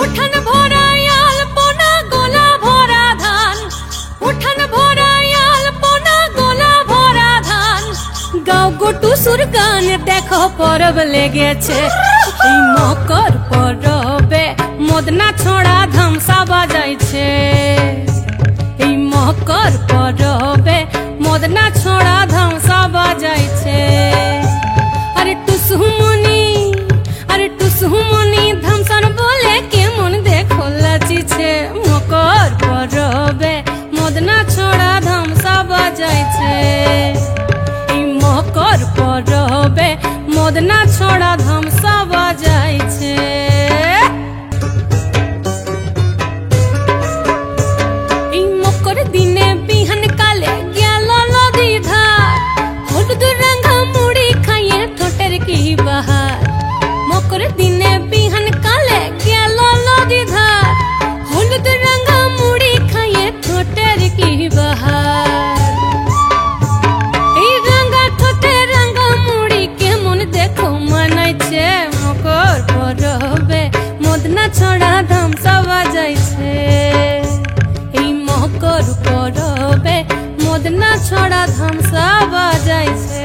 উঠান ভরা আলপনা গোলা ভরা ধান, উঠান ভরা আলপনা গোলা ভরা ধান। গাও গোটু সুর গান দেখো পরব লেগেছে, এই মকর পরবে মদনা ছড়া ধামসা বাজাইছে। এই মকর পরবে মদনা ছড়া ধামসা বাজাইছে। আরে টুসুমনি, আরে টুসুমনি ধামসান বলে কেমন দেখো লাচিছে। মকর পরবে মদনা ছড়া ধামসা বাজাইছে। এই মকর পরবে মদনা ছড়া ধামসা বাজাইছে। এই মকর দিনে বিহান কালে গেল নদী ধার, হলুদ রাঙা মুড়ি খাইয়ে ঠোঁটের কি বাহার। মকর দিনে বিহান কালে গেল নদী ধার, হলুদ রাঙা মুড়ি খাইয়ে ঠোঁটের কি বাহার। এই রাঙা ঠোঁটে রাঙা মুড়ি কেমন দেখো মানাইছে। মকর পরবে মদনা ছড়া ধামসা বাজাইছে। এই মকর পরবে মদনা ছড়া ধামসা বাজাইছে।